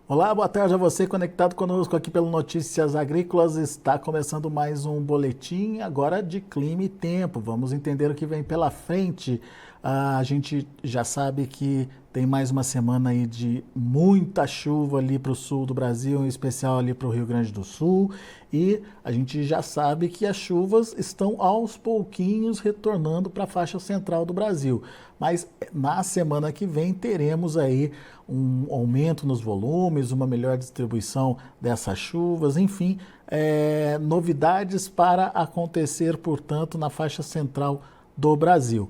Olá, boa tarde a você conectado conosco aqui pelo Notícias Agrícolas. Está começando mais um boletim agora de clima e tempo. Vamos entender o que vem pela frente. A gente já sabe que tem mais uma semana aí de muita chuva ali para o sul do Brasil, em especial ali para o Rio Grande do Sul. E a gente já sabe que as chuvas estão aos pouquinhos retornando para a faixa central do Brasil. Mas na semana que vem teremos aí um aumento nos volumes, uma melhor distribuição dessas chuvas, enfim, novidades para acontecer, portanto, na faixa central do Brasil.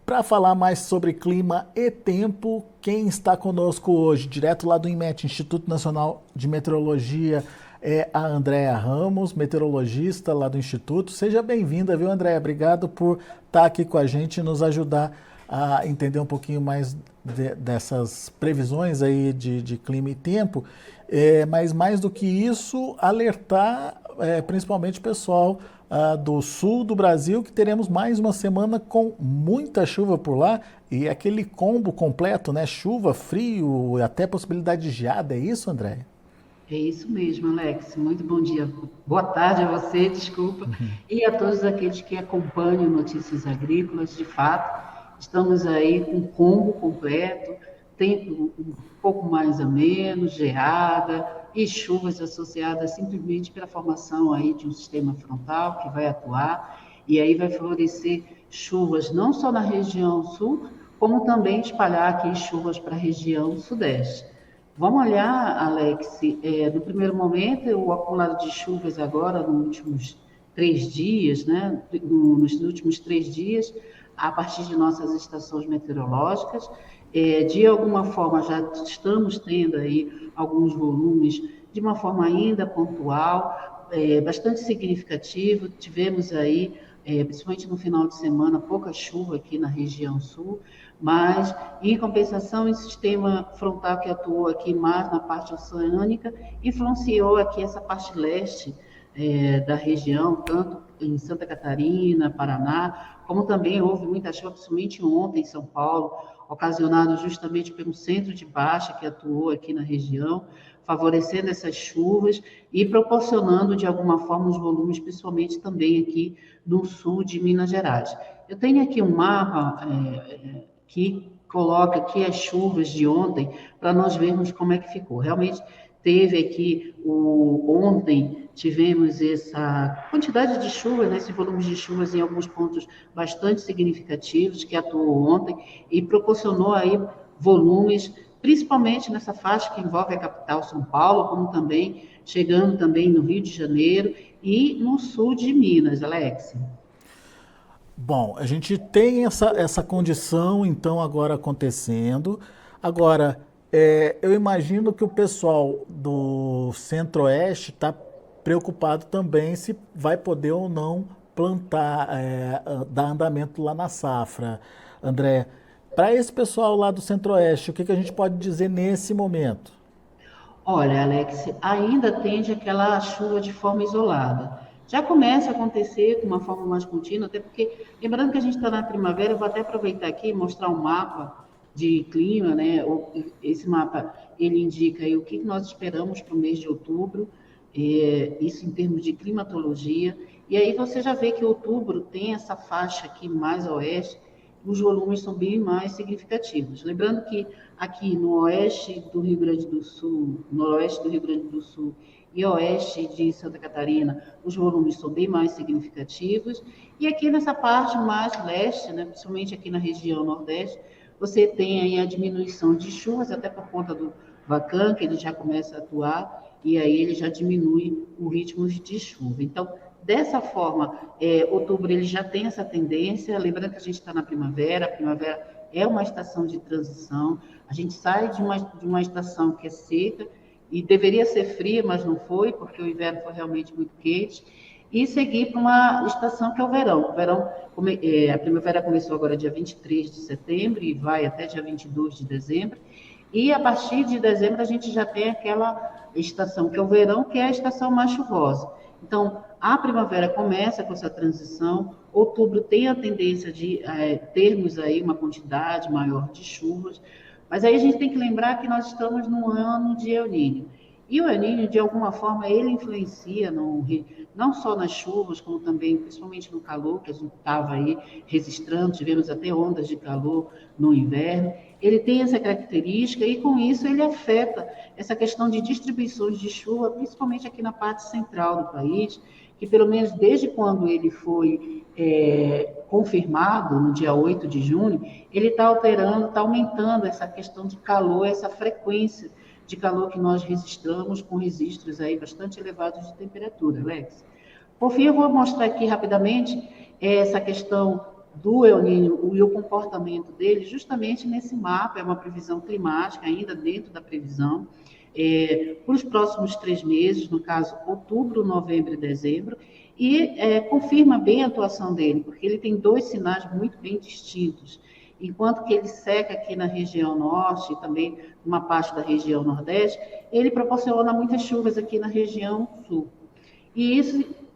Para falar mais sobre clima e tempo, quem está conosco hoje, direto lá do INMET, Instituto Nacional de Meteorologia, é a Andréa Ramos, meteorologista lá do Instituto. Seja bem-vinda, viu, Andréa? Obrigado por estar aqui com a gente e nos ajudar a entender um pouquinho mais dessas previsões aí de clima e tempo. Mas mais do que isso, alertar principalmente o pessoal do sul do Brasil, que teremos mais uma semana com muita chuva por lá e aquele combo completo, né? Chuva, frio, até possibilidade de geada. É isso, André? É isso mesmo, Alex. Muito bom dia. Boa tarde a você, desculpa, e a todos aqueles que acompanham Notícias Agrícolas. De fato, estamos aí com o combo completo, tempo um pouco mais ameno, geada e chuvas associadas simplesmente pela formação aí de um sistema frontal que vai atuar e aí vai favorecer chuvas não só na região sul, como também espalhar aqui chuvas para a região sudeste. Vamos olhar, Alex, no primeiro momento, o acumulado de chuvas agora, nos últimos 3 dias, né? Nos últimos 3 dias, a partir de nossas estações meteorológicas, de alguma forma já estamos tendo aí alguns volumes de uma forma ainda pontual, bastante significativo. Tivemos aí, principalmente no final de semana, pouca chuva aqui na região sul, mas, em compensação, o sistema frontal que atuou aqui mais na parte oceânica influenciou aqui essa parte leste da região, tanto em Santa Catarina, Paraná, como também houve muita chuva, principalmente ontem em São Paulo, ocasionado justamente pelo centro de baixa que atuou aqui na região, favorecendo essas chuvas e proporcionando, de alguma forma, os volumes, principalmente também aqui no sul de Minas Gerais. Eu tenho aqui um mapa que coloca aqui as chuvas de ontem para nós vermos como é que ficou. Realmente teve aqui ontem tivemos essa quantidade de chuvas, né, esse volume de chuvas em alguns pontos bastante significativos que atuou ontem e proporcionou aí volumes, principalmente nessa faixa que envolve a capital São Paulo, como também chegando também no Rio de Janeiro e no sul de Minas, Alex. Bom, a gente tem essa condição então agora acontecendo. Agora, eu imagino que o pessoal do Centro-Oeste está preocupado também se vai poder ou não plantar, dar andamento lá na safra. André, para esse pessoal lá do Centro-Oeste, o que a gente pode dizer nesse momento? Olha, Alex, ainda tende aquela chuva de forma isolada. Já começa a acontecer de uma forma mais contínua, até porque, lembrando que a gente está na primavera, eu vou até aproveitar aqui e mostrar um mapa de clima, né? Esse mapa, ele indica aí o que nós esperamos para o mês de outubro, isso em termos de climatologia, e aí você já vê que outubro tem essa faixa aqui mais a oeste, os volumes são bem mais significativos. Lembrando que aqui no oeste do Rio Grande do Sul, noroeste do Rio Grande do Sul e oeste de Santa Catarina, os volumes são bem mais significativos. E aqui nessa parte mais leste, né, principalmente aqui na região nordeste, você tem aí a diminuição de chuvas, até por conta do Vacan, que ele já começa a atuar, e aí ele já diminui o ritmo de chuva. Então, dessa forma, outubro ele já tem essa tendência, lembrando que a gente está na primavera, a primavera é uma estação de transição, a gente sai de uma estação que é seca e deveria ser fria, mas não foi, porque o inverno foi realmente muito quente, e seguir para uma estação que é o verão. A primavera começou agora dia 23 de setembro e vai até dia 22 de dezembro, e a partir de dezembro a gente já tem aquela estação que é o verão, que é a estação mais chuvosa. Então, a primavera começa com essa transição, outubro tem a tendência de termos aí uma quantidade maior de chuvas, Mas aí a gente tem que lembrar que nós estamos num ano de El Niño. E o El Niño, de alguma forma, ele influencia não só nas chuvas, como também, principalmente no calor, que a gente estava aí registrando, tivemos até ondas de calor no inverno. Ele tem essa característica e, com isso, ele afeta essa questão de distribuições de chuva, principalmente aqui na parte central do país, que pelo menos desde quando ele foi confirmado, no dia 8 de junho, ele está alterando, está aumentando essa questão de calor, essa frequência de calor que nós registramos, com registros aí bastante elevados de temperatura, Alex. Por fim, eu vou mostrar aqui rapidamente essa questão do El Niño e o comportamento dele, justamente nesse mapa, é uma previsão climática, ainda dentro da previsão, para os próximos 3 meses, no caso, outubro, novembro e dezembro, e confirma bem a atuação dele, porque ele tem 2 sinais muito bem distintos. Enquanto que ele seca aqui na região norte e também uma parte da região nordeste, ele proporciona muitas chuvas aqui na região sul. E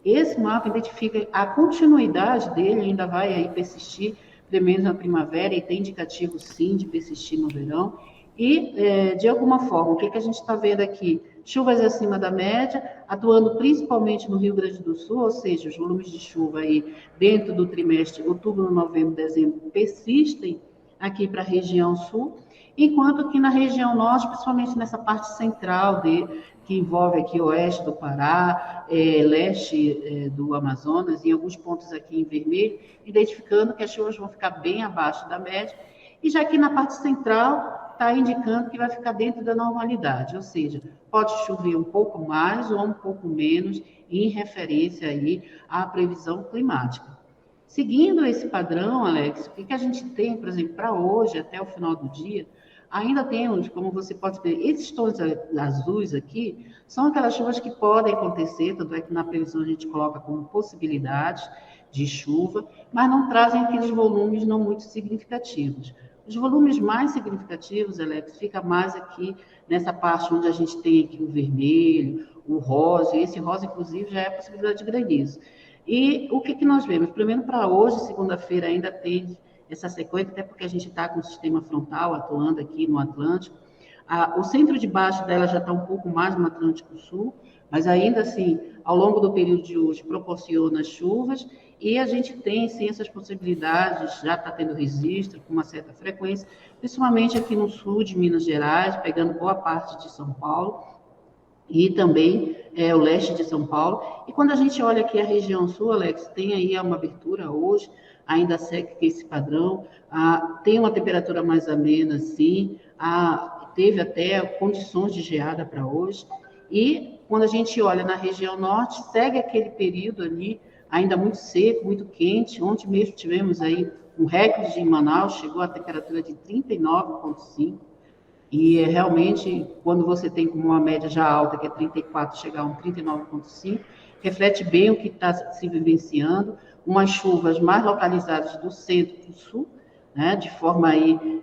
esse mapa identifica a continuidade dele, ainda vai aí persistir, pelo menos na primavera, e tem indicativo sim de persistir no verão. E, de alguma forma, o que a gente está vendo aqui? Chuvas acima da média, atuando principalmente no Rio Grande do Sul, ou seja, os volumes de chuva aí dentro do trimestre outubro, novembro, dezembro persistem aqui para a região sul, enquanto que na região norte, principalmente nessa parte central que envolve aqui oeste do Pará, leste do Amazonas, e alguns pontos aqui em vermelho, identificando que as chuvas vão ficar bem abaixo da média, e já aqui na parte central está indicando que vai ficar dentro da normalidade, ou seja, pode chover um pouco mais ou um pouco menos em referência aí à previsão climática. Seguindo esse padrão, Alex, o que a gente tem, por exemplo, para hoje, até o final do dia, ainda temos, como você pode ver, esses tons azuis aqui, são aquelas chuvas que podem acontecer, tanto é que na previsão a gente coloca como possibilidades de chuva, mas não trazem aqueles volumes não muito significativos. Os volumes mais significativos, Alex, fica mais aqui nessa parte onde a gente tem aqui o vermelho, o rosa, e esse rosa, inclusive, já é a possibilidade de granizo. E o que nós vemos? Primeiro, para hoje, segunda-feira, ainda tem essa sequência, até porque a gente está com o sistema frontal atuando aqui no Atlântico. O centro de baixo dela já está um pouco mais no Atlântico Sul, mas ainda assim, ao longo do período de hoje, proporciona chuvas, e a gente tem, sim, essas possibilidades, já está tendo registro com uma certa frequência, principalmente aqui no sul de Minas Gerais, pegando boa parte de São Paulo, e também o leste de São Paulo. E quando a gente olha aqui a região sul, Alex, tem aí uma abertura hoje, ainda segue esse padrão, tem uma temperatura mais amena, sim, teve até condições de geada para hoje, e quando a gente olha na região norte, segue aquele período ali, ainda muito seco, muito quente. Ontem mesmo tivemos aí um recorde em Manaus, chegou a temperatura de 39,5, e realmente, quando você tem como uma média já alta, que é 34, chegar a um 39,5, reflete bem o que está se vivenciando, umas chuvas mais localizadas do centro para o sul, né, de forma aí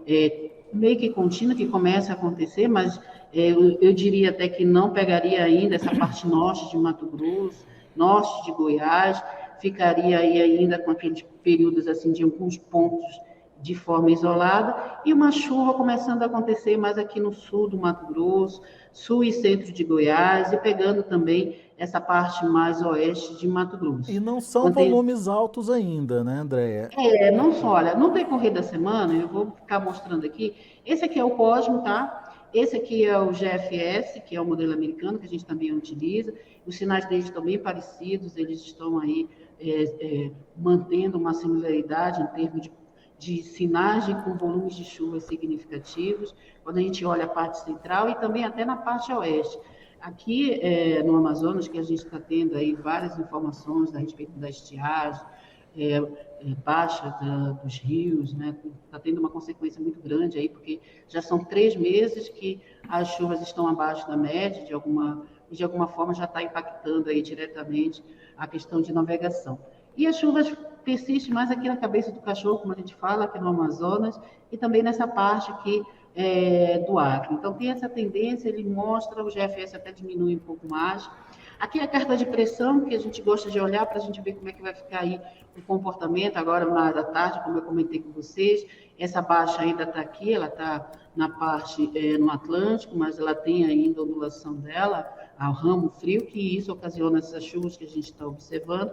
meio que contínua, que começa a acontecer, mas eu diria até que não pegaria ainda essa parte norte de Mato Grosso, norte de Goiás, ficaria aí ainda com aqueles períodos assim de alguns pontos de forma isolada, e uma chuva começando a acontecer mais aqui no sul do Mato Grosso, sul e centro de Goiás, e pegando também essa parte mais oeste de Mato Grosso. E não são volumes altos ainda, né, Andréia? Não só, olha, no decorrer da semana, eu vou ficar mostrando aqui, esse aqui é o Cosmo, tá? Esse aqui é o GFS, que é o modelo americano, que a gente também utiliza. Os sinais deles estão bem parecidos, eles estão aí mantendo uma similaridade em termos de sinais com volumes de chuva significativos, quando a gente olha a parte central e também até na parte oeste. Aqui no Amazonas, que a gente está tendo aí várias informações a respeito da estiagem, baixa dos rios, né? Está tendo uma consequência muito grande aí, porque já são 3 meses que as chuvas estão abaixo da média, de alguma forma já está impactando aí diretamente a questão de navegação. E as chuvas persistem mais aqui na cabeça do cachorro, como a gente fala, aqui no Amazonas, e também nessa parte aqui do Acre. Então, tem essa tendência, ele mostra, o GFS até diminui um pouco mais, Aqui é a carta de pressão, que a gente gosta de olhar para a gente ver como é que vai ficar aí o comportamento agora na hora da tarde, como eu comentei com vocês. Essa baixa ainda está aqui, ela está na parte no Atlântico, mas ela tem ainda a ondulação dela, ao ramo frio, que isso ocasiona essas chuvas que a gente está observando.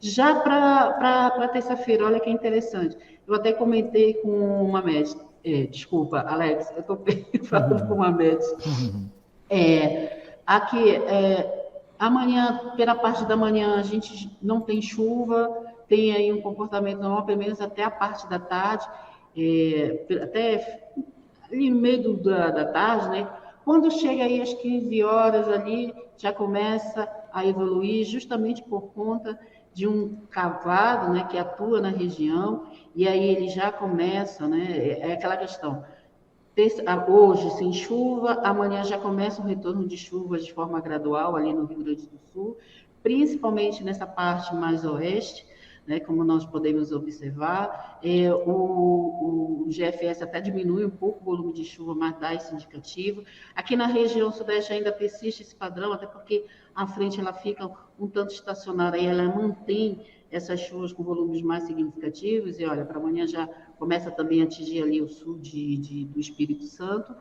Já para terça-feira, olha que interessante. Eu até comentei com uma médica. Desculpa, Alex, eu estou falando com uma médica. Aqui, amanhã, pela parte da manhã, a gente não tem chuva, tem aí um comportamento normal, pelo menos até a parte da tarde, até ali no meio da tarde, né? Quando chega aí às 15 horas ali, já começa a evoluir, justamente por conta de um cavado, né, que atua na região, e aí ele já começa, né, é aquela questão, hoje sem chuva, amanhã já começa um retorno de chuvas de forma gradual ali no Rio Grande do Sul, principalmente nessa parte mais oeste, né, como nós podemos observar. O GFS até diminui um pouco o volume de chuva, mas dá esse indicativo. Aqui na região sudeste ainda persiste esse padrão, até porque a frente ela fica um tanto estacionária e ela mantém essas chuvas com volumes mais significativos, e olha, para amanhã já começa também a atingir ali o sul do Espírito Santo,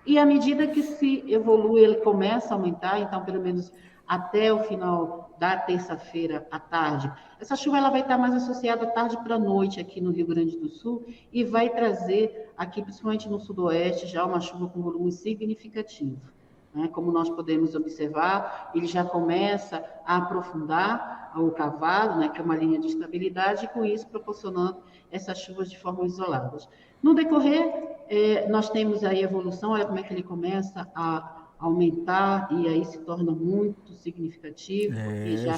e à medida que se evolui, ele começa a aumentar, então pelo menos até o final da terça-feira à tarde, essa chuva ela vai estar mais associada à tarde para a noite aqui no Rio Grande do Sul, e vai trazer aqui, principalmente no sudoeste, já uma chuva com volume significativo. Como nós podemos observar, ele já começa a aprofundar o cavado, né, que é uma linha de estabilidade, e com isso proporcionando essas chuvas de forma isolada. No decorrer, nós temos aí a evolução, olha como é que ele começa a aumentar e aí se torna muito significativo, porque já...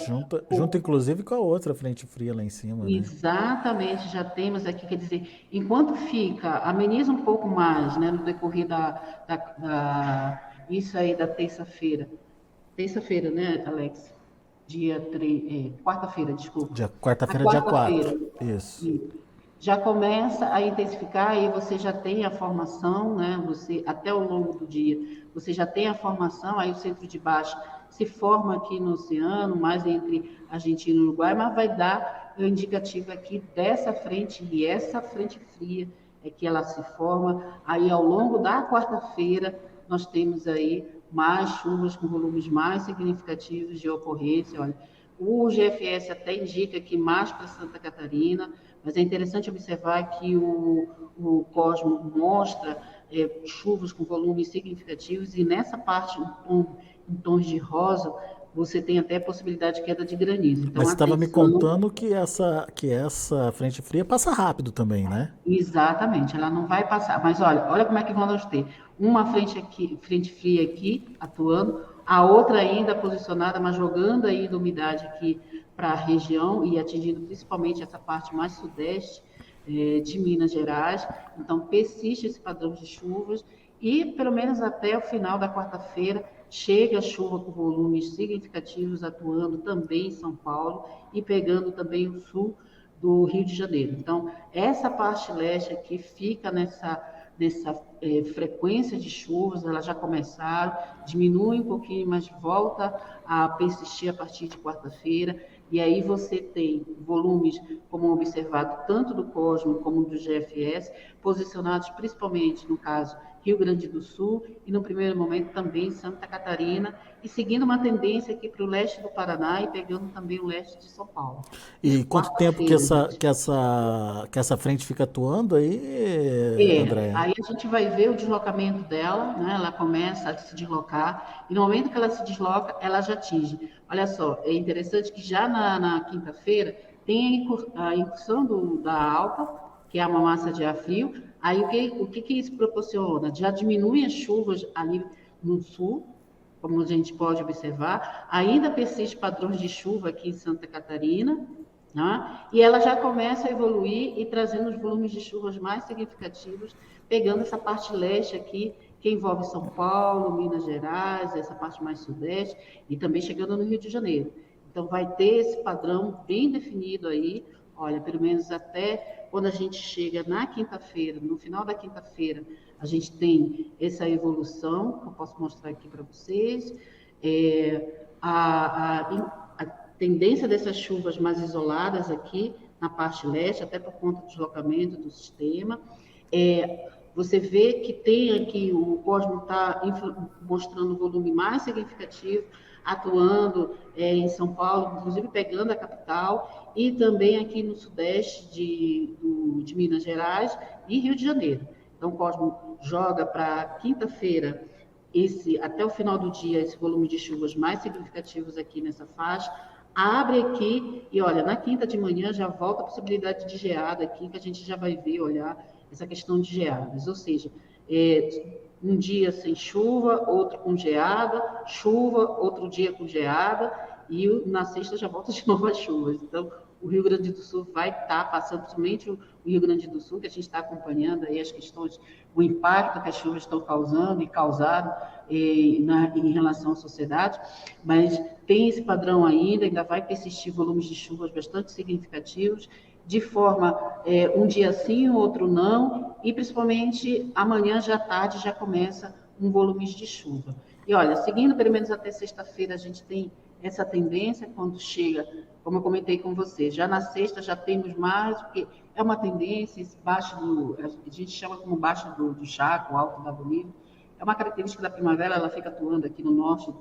Junta inclusive com a outra frente fria lá em cima, né? Exatamente, já temos aqui, quer dizer, enquanto fica, ameniza um pouco mais, né, no decorrer isso aí da terça-feira, né, Alex? Dia 3, quarta-feira, desculpa. A Quarta-feira, dia 4. quarta-feira, Isso. já começa a intensificar, aí você já tem a formação, né? Você, até ao longo do dia, você já tem a formação, aí o centro de baixa se forma aqui no oceano, mais entre Argentina e Uruguai, mas vai dar o indicativo aqui dessa frente, e essa frente fria é que ela se forma. Aí ao longo da quarta-feira, nós temos aí mais chuvas com volumes mais significativos de ocorrência. Olha, o GFS até indica que mais para Santa Catarina, mas é interessante observar que o Cosmo mostra chuvas com volumes significativos, e nessa parte, em tons de rosa, você tem até a possibilidade de queda de granizo. Então, Mas você estava me atenção. contando que essa frente fria passa rápido também, né? Exatamente, ela não vai passar. Mas olha como é que vamos ter. Uma frente aqui, frente fria aqui, atuando, a outra ainda posicionada, mas jogando ainda umidade aqui para a região e atingindo principalmente essa parte mais sudeste de Minas Gerais. Então, persiste esse padrão de chuvas e, pelo menos até o final da quarta-feira, chega a chuva com volumes significativos, atuando também em São Paulo e pegando também o sul do Rio de Janeiro. Então, essa parte leste aqui fica nessa frequência de chuvas, elas já começaram, diminui um pouquinho, mas volta a persistir a partir de quarta-feira, e aí você tem volumes, como observado, tanto do Cosmo como do GFS, posicionados principalmente, no caso, Rio Grande do Sul, e no primeiro momento também Santa Catarina, e seguindo uma tendência aqui para o leste do Paraná e pegando também o leste de São Paulo. E Isso quanto tempo quarta-feira, gente. Que essa frente fica atuando aí, Andréia? Aí a gente vai ver o deslocamento dela, né? Ela começa a se deslocar, e no momento que ela se desloca, ela já atinge. Olha só, é interessante que já na quinta-feira tem a incursão da alta, que é uma massa de ar frio. Aí o que isso proporciona? Já diminui as chuvas ali no sul, como a gente pode observar, ainda persiste padrões de chuva aqui em Santa Catarina, né? E ela já começa a evoluir e trazendo os volumes de chuvas mais significativos, pegando essa parte leste aqui, que envolve São Paulo, Minas Gerais, essa parte mais sudeste, e também chegando no Rio de Janeiro. Então, vai ter esse padrão bem definido aí, olha, pelo menos até quando a gente chega na quinta-feira, no final da quinta-feira, a gente tem essa evolução, que eu posso mostrar aqui para vocês. a tendência dessas chuvas mais isoladas aqui na parte leste, até por conta do deslocamento do sistema. Você vê que tem aqui, o Cosmo está mostrando um volume mais significativo, atuando em São Paulo, inclusive pegando a capital, e também aqui no sudeste de Minas Gerais e Rio de Janeiro. Então, o Cosmo joga para quinta-feira, até o final do dia, esse volume de chuvas mais significativos aqui nessa faixa, abre aqui e, olha, na quinta de manhã já volta a possibilidade de geada aqui, que a gente já vai ver, olhar essa questão de geadas, ou seja, um dia sem chuva, outro com geada, chuva, outro dia com geada, e na sexta já volta de novo as chuvas. Então, o Rio Grande do Sul vai estar passando, principalmente o Rio Grande do Sul, que a gente está acompanhando aí as questões, o impacto que as chuvas estão causando e causaram em relação à sociedade, mas tem esse padrão ainda vai persistir volumes de chuvas bastante significativos, de forma um dia sim, o outro não, e principalmente amanhã já à tarde já começa um volume de chuva. E olha, seguindo pelo menos até sexta-feira, a gente tem essa tendência quando chega, como eu comentei com você, já na sexta já temos mais, porque é uma tendência, esse baixo a gente chama como baixo do Chaco, alto da Bolívia, é uma característica da primavera, ela fica atuando aqui no norte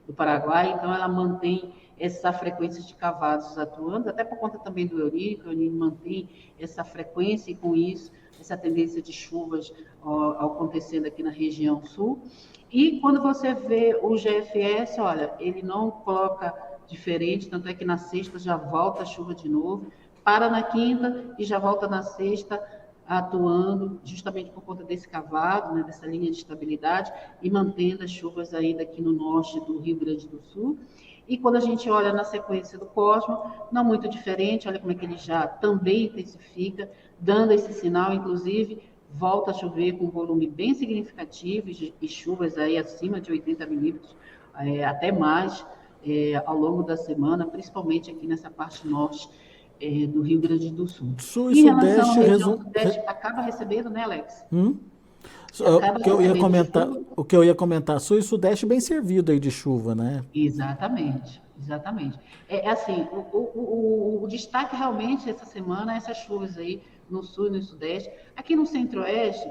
do Paraguai, então ela mantém essa frequência de cavados atuando, até por conta também do El Niño mantém essa frequência e com isso, essa tendência de chuvas acontecendo aqui na região sul. E quando você vê o GFS, olha, ele não coloca diferente, tanto é que na sexta já volta a chuva de novo, para na quinta e já volta na sexta, atuando justamente por conta desse cavado, né, dessa linha de estabilidade, e mantendo as chuvas ainda aqui no norte do Rio Grande do Sul. E quando a gente olha na sequência do Cosmo, não muito diferente, olha como é que ele já também intensifica, dando esse sinal, inclusive, volta a chover com um volume bem significativo e chuvas aí acima de 80 milímetros, até mais, ao longo da semana, principalmente aqui nessa parte norte do Rio Grande do Sul. Sul e Em relação à Sudeste região sudeste, acaba recebendo, né, Alex? Hum? Acaba O que eu ia recebendo comentar, chuva. o que eu ia comentar, Sul e Sudeste bem servido aí de chuva, né? Exatamente, exatamente. Assim, o destaque realmente essa semana é essas chuvas aí no sul e no sudeste. Aqui no centro-oeste,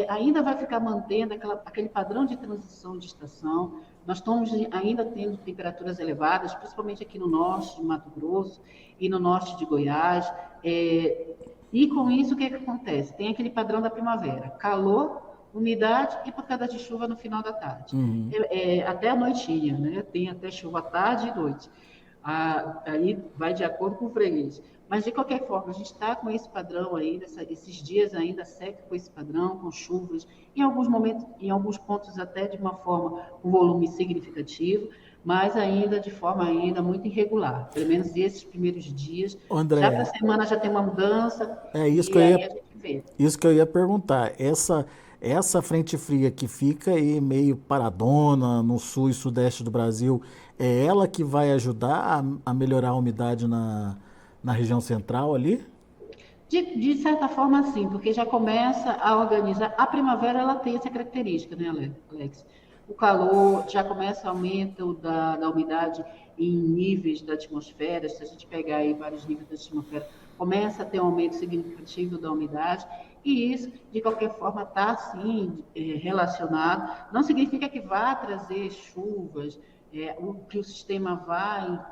ainda vai ficar mantendo aquele padrão de transição de estação. Nós estamos ainda tendo temperaturas elevadas, principalmente aqui no norte de Mato Grosso e no norte de Goiás. E com isso, o que acontece? Tem aquele padrão da primavera: calor, umidade e pancada de chuva no final da tarde. Uhum. Até a noitinha, né? Tem até chuva tarde e noite. Aí vai de acordo com o freguês. Mas, de qualquer forma, a gente está com esse padrão aí, esses dias ainda segue com esse padrão, com chuvas, em alguns momentos, em alguns pontos até de uma forma, um volume significativo, mas ainda de forma ainda muito irregular. Pelo menos esses primeiros dias. Já para a André, semana já tem uma mudança, é isso que e eu aí ia, a gente vê. isso que eu ia perguntar. Essa frente fria que fica aí meio paradona no sul e sudeste do Brasil, é ela que vai ajudar a melhorar a umidade na região central ali? De certa forma, sim, porque já começa a organizar. A primavera ela tem essa característica, né, Alex? O calor já começa aumento da umidade em níveis da atmosfera. Se a gente pegar aí vários níveis da atmosfera, começa a ter um aumento significativo da umidade. E isso, de qualquer forma, está, sim, relacionado. Não significa que vá trazer chuvas, que o sistema vai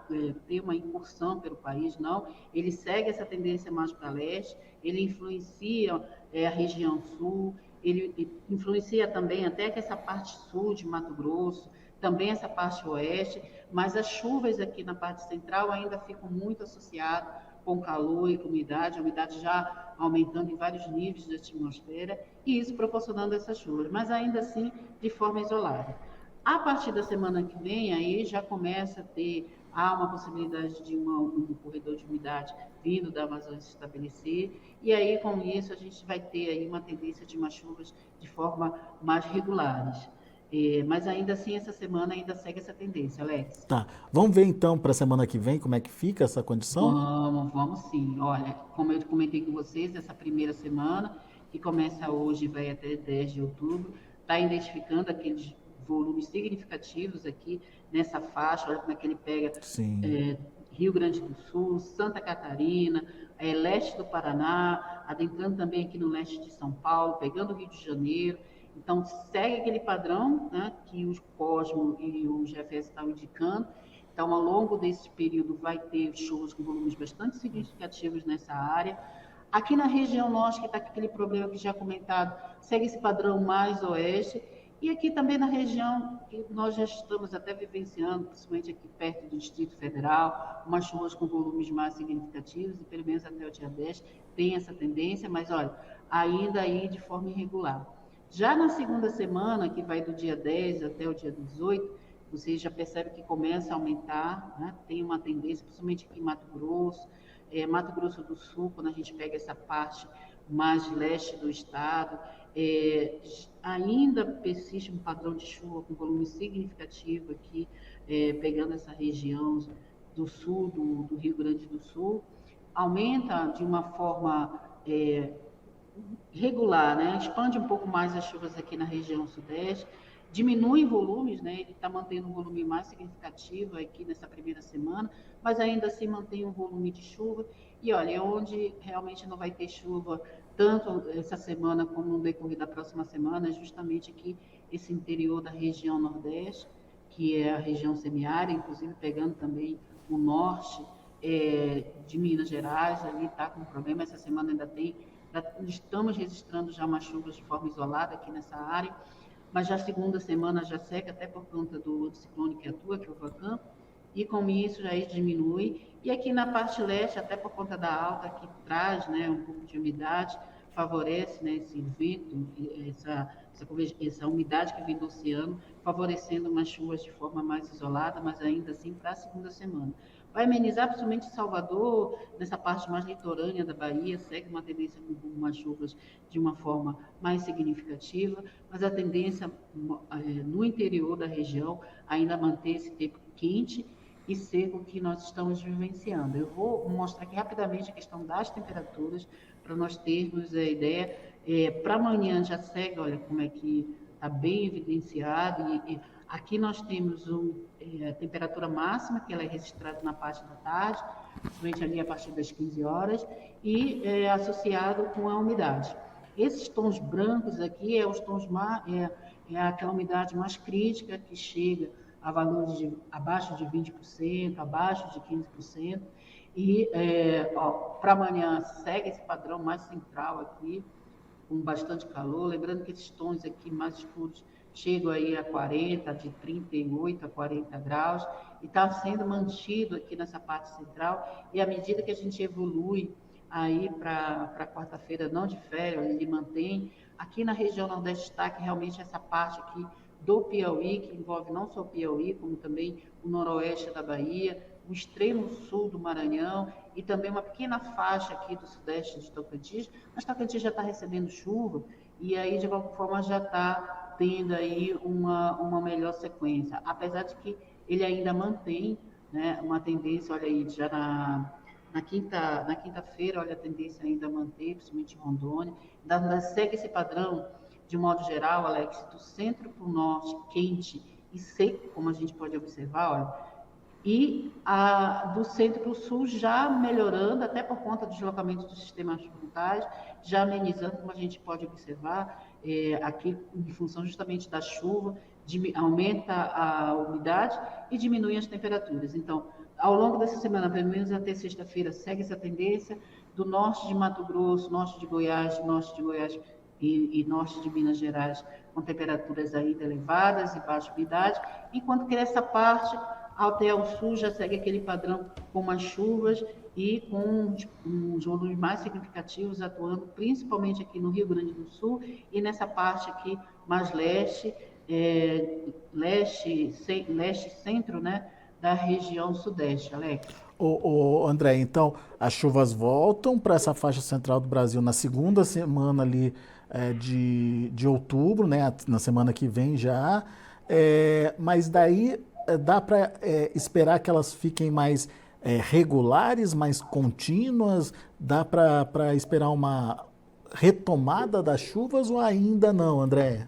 ter uma incursão pelo país, não. Ele segue essa tendência mais para leste, ele influencia a região sul, ele influencia também até que essa parte sul de Mato Grosso, também essa parte oeste, mas as chuvas aqui na parte central ainda ficam muito associadas com calor e com umidade, a umidade já aumentando em vários níveis da atmosfera, e isso proporcionando essas chuvas, mas ainda assim de forma isolada. A partir da semana que vem, aí já começa a ter uma possibilidade de um corredor de umidade vindo da Amazônia se estabelecer, e aí com isso a gente vai ter aí uma tendência de umas chuvas de forma mais regulares. Mas ainda assim, essa semana ainda segue essa tendência, Alex. Tá. Vamos ver então para a semana que vem como é que fica essa condição? Vamos sim. Olha, como eu comentei com vocês, essa primeira semana, que começa hoje e vai até 10 de outubro, está identificando aqueles volumes significativos aqui nessa faixa. Olha como é que ele pega Sim. Rio Grande do Sul, Santa Catarina, leste do Paraná, adentrando também aqui no leste de São Paulo, pegando o Rio de Janeiro. Então, segue aquele padrão, né, que o Cosmo e o GFS estão indicando. Então, ao longo desse período, vai ter chuvas com volumes bastante significativos nessa área. Aqui na região norte, que está aquele problema que já comentado, segue esse padrão mais oeste. E aqui também na região que nós já estamos até vivenciando, principalmente aqui perto do Distrito Federal, umas chuvas com volumes mais significativos, e pelo menos até o dia 10 tem essa tendência, mas olha, ainda aí de forma irregular. Já na segunda semana, que vai do dia 10 até o dia 18, você já percebe que começa a aumentar, né? Tem uma tendência, principalmente aqui em Mato Grosso do Sul, quando a gente pega essa parte mais leste do estado, ainda persiste um padrão de chuva com volume significativo aqui, pegando essa região do sul do Rio Grande do Sul. Aumenta de uma forma regular, né? Expande um pouco mais as chuvas aqui na região sudeste, diminui em volumes, né? Ele está mantendo um volume mais significativo aqui nessa primeira semana, mas ainda assim mantém um volume de chuva. E olha, onde realmente não vai ter chuva tanto essa semana como no decorrer da próxima semana, é justamente aqui esse interior da região nordeste, que é a região semiárida, inclusive pegando também o norte de Minas Gerais, ali está com problema. Essa semana ainda tem, estamos registrando já umas chuvas de forma isolada aqui nessa área, mas já a segunda semana já seca, até por conta do ciclone que atua, que é o Vacan, e com isso já isso diminui. E aqui na parte leste, até por conta da alta que traz, né, um pouco de umidade, favorece, né, esse vento, essa umidade que vem do oceano, favorecendo umas chuvas de forma mais isolada, mas ainda assim para a segunda semana. Vai amenizar principalmente Salvador, nessa parte mais litorânea da Bahia, segue uma tendência com umas chuvas de uma forma mais significativa, mas a tendência no interior da região ainda manter esse tempo quente e seco que nós estamos vivenciando. Eu vou mostrar aqui rapidamente a questão das temperaturas, para nós termos a ideia. Para amanhã já segue, olha como é que está bem evidenciado, e aqui nós temos a temperatura máxima, que ela é registrada na parte da tarde, principalmente ali a partir das 15 horas, e associado com a umidade. Esses tons brancos aqui os tons aquela umidade mais crítica, que chega a valores abaixo de 20%, abaixo de 15%, e para amanhã segue esse padrão mais central aqui, com bastante calor. Lembrando que esses tons aqui mais escuros chegam aí a 40, de 38 a 40 graus, e está sendo mantido aqui nessa parte central, e à medida que a gente evolui aí para quarta-feira, não de férias, ele mantém. Aqui na região nordeste está que realmente essa parte aqui do Piauí, que envolve não só o Piauí, como também o noroeste da Bahia, o extremo sul do Maranhão e também uma pequena faixa aqui do sudeste de Tocantins. Mas Tocantins já está recebendo chuva e aí, de qualquer forma, já está tendo aí uma melhor sequência. Apesar de que ele ainda mantém, né, uma tendência, olha aí, já na quinta-feira, olha a tendência ainda a manter, principalmente em Rondônia. Ainda segue esse padrão, de modo geral, Alex, do centro para o norte, quente e seco, como a gente pode observar, olha, e do centro para o sul já melhorando, até por conta do deslocamento dos sistemas frontais, já amenizando, como a gente pode observar, aqui em função justamente da chuva, aumenta a umidade e diminui as temperaturas. Então, ao longo dessa semana, pelo menos até sexta-feira, segue essa tendência do norte de Mato Grosso, norte de Goiás e norte de Minas Gerais, com temperaturas ainda elevadas e baixa umidade, enquanto que nessa parte, até ao sul, já segue aquele padrão com umas chuvas e com uns volumes mais significativos atuando, principalmente aqui no Rio Grande do Sul e nessa parte aqui mais leste, centro, né, da região sudeste, Alex. André, então as chuvas voltam para essa faixa central do Brasil na segunda semana ali de outubro, né, na semana que vem já, mas daí dá para esperar que elas fiquem mais regulares, mais contínuas? Dá para esperar uma retomada das chuvas ou ainda não, André?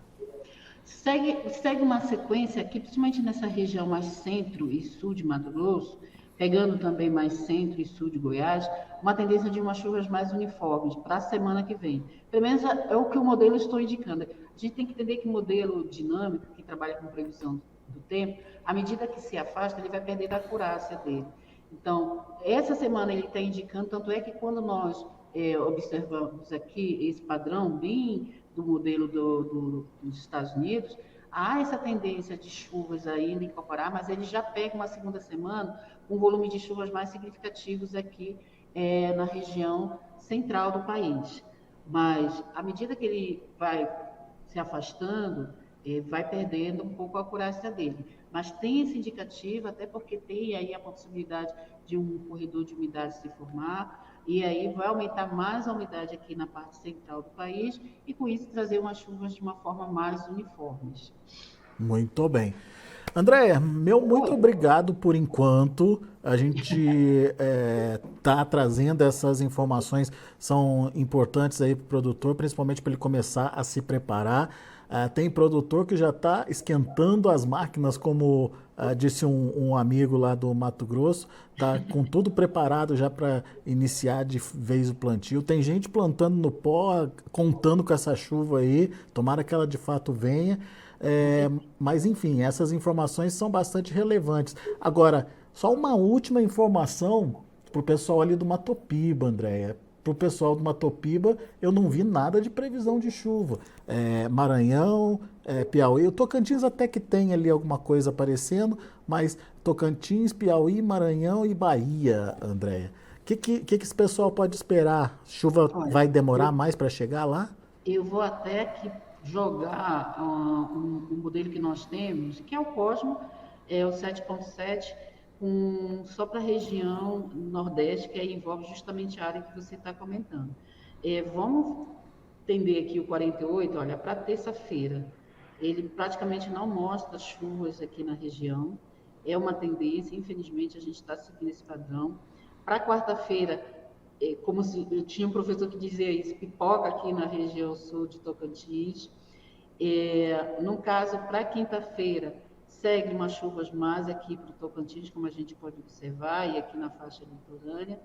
Segue uma sequência aqui, principalmente nessa região mais centro e sul de Mato Grosso, pegando também mais centro e sul de Goiás, uma tendência de umas chuvas mais uniformes para a semana que vem. Pelo menos é o que o modelo estou indicando. A gente tem que entender que o modelo dinâmico, que trabalha com previsão do tempo, à medida que se afasta, ele vai perder da acurácia dele. Então, essa semana ele está indicando, tanto é que quando nós observamos aqui esse padrão bem do modelo dos Estados Unidos, há essa tendência de chuvas ainda incorporar, mas ele já pega uma segunda semana com um volume de chuvas mais significativos aqui na região central do país. Mas, à medida que ele vai se afastando, vai perdendo um pouco a acurácia dele. Mas tem esse indicativo, até porque tem aí a possibilidade de um corredor de umidade se formar, e aí vai aumentar mais a umidade aqui na parte central do país, e com isso trazer umas chuvas de uma forma mais uniformes. Muito bem. Andréia, meu muito Oi. obrigado por enquanto. A gente está trazendo essas informações, são importantes aí para o produtor, principalmente para ele começar a se preparar. Tem produtor que já está esquentando as máquinas, como disse um amigo lá do Mato Grosso, está com tudo preparado já para iniciar de vez o plantio. Tem gente plantando no pó, contando com essa chuva aí, tomara que ela de fato venha. Mas enfim, essas informações são bastante relevantes. Agora, só uma última informação para o pessoal ali do Matopiba, Andréia. Para o pessoal do Matopiba, eu não vi nada de previsão de chuva. Maranhão, Piauí, o Tocantins até que tem ali alguma coisa aparecendo, mas Tocantins, Piauí, Maranhão e Bahia, Andréia. O que esse pessoal pode esperar? Chuva Olha, vai demorar eu, mais para chegar lá? eu vou até aqui jogar um modelo que nós temos, que é o Cosmo, é o 7.7, só para a região Nordeste, que aí envolve justamente a área que você está comentando. Vamos entender aqui o 48, olha, para terça-feira, ele praticamente não mostra chuvas aqui na região, é uma tendência, infelizmente a gente está seguindo esse padrão. Para quarta-feira, como se eu tinha um professor que dizia isso, pipoca aqui na região sul de Tocantins. No caso, para quinta-feira, segue umas chuvas mais aqui para o Tocantins, como a gente pode observar, e aqui na faixa litorânea.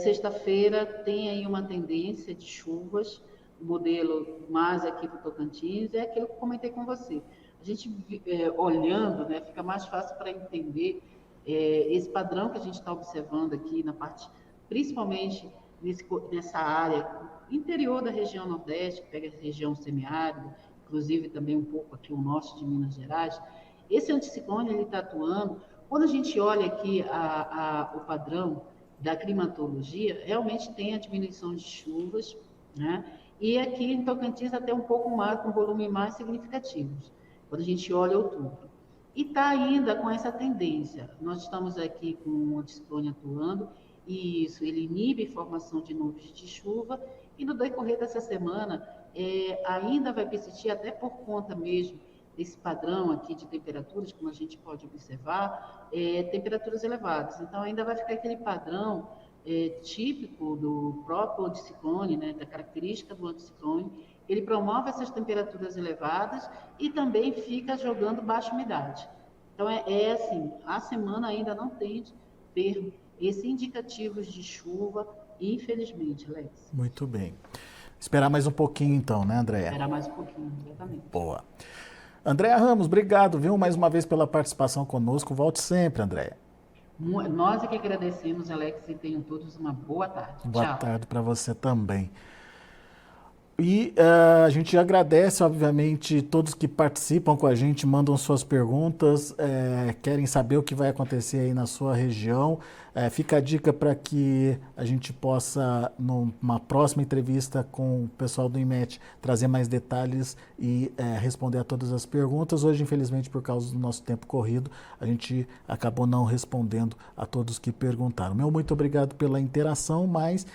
Sexta-feira tem aí uma tendência de chuvas, o modelo mais aqui para o Tocantins, é aquilo que eu comentei com você. A gente olhando, né, fica mais fácil para entender esse padrão que a gente está observando aqui na parte, principalmente nessa área interior da região Nordeste, que pega a região semiárida, inclusive também um pouco aqui o norte de Minas Gerais. Esse anticiclone ele está atuando. Quando a gente olha aqui o padrão da climatologia, realmente tem a diminuição de chuvas, né? E aqui em Tocantins até um pouco mais, com volume mais significativos, quando a gente olha outubro. E está ainda com essa tendência. Nós estamos aqui com o anticiclone atuando, e isso ele inibe a formação de nuvens de chuva, e no decorrer dessa semana ainda vai persistir, até por conta mesmo desse padrão aqui de temperaturas, como a gente pode observar, temperaturas elevadas. Então, ainda vai ficar aquele padrão típico do próprio anticiclone, né, da característica do anticiclone. Ele promove essas temperaturas elevadas e também fica jogando baixa umidade. Então, assim, a semana ainda não tem ter esses indicativos de chuva, infelizmente, Alex. Muito bem. Esperar mais um pouquinho então, né, Andréia? Esperar mais um pouquinho, exatamente. Boa. Andréia Ramos, obrigado, viu, mais uma vez pela participação conosco. Volte sempre, Andréia. Nós é que agradecemos, Alex, e tenham todos uma boa tarde. Boa Tchau. tarde para você também. E a gente agradece, obviamente, todos que participam com a gente, mandam suas perguntas, querem saber o que vai acontecer aí na sua região. Fica a dica para que a gente possa, numa próxima entrevista com o pessoal do IMET, trazer mais detalhes e responder a todas as perguntas. Hoje, infelizmente, por causa do nosso tempo corrido, a gente acabou não respondendo a todos que perguntaram. Meu muito obrigado pela interação, mas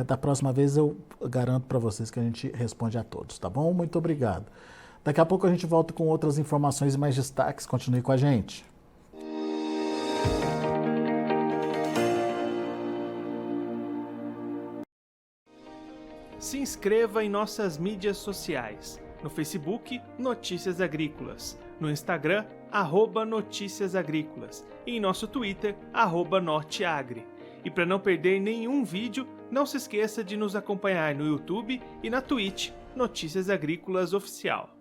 da próxima vez eu garanto para vocês que a gente responde a todos, tá bom? Muito obrigado. Daqui a pouco a gente volta com outras informações e mais destaques. Continue com a gente. Se inscreva em nossas mídias sociais. No Facebook, Notícias Agrícolas. No Instagram, @Notícias Agrícolas. E em nosso Twitter, @Norteagri. E para não perder nenhum vídeo, não se esqueça de nos acompanhar no YouTube e na Twitch, Notícias Agrícolas Oficial.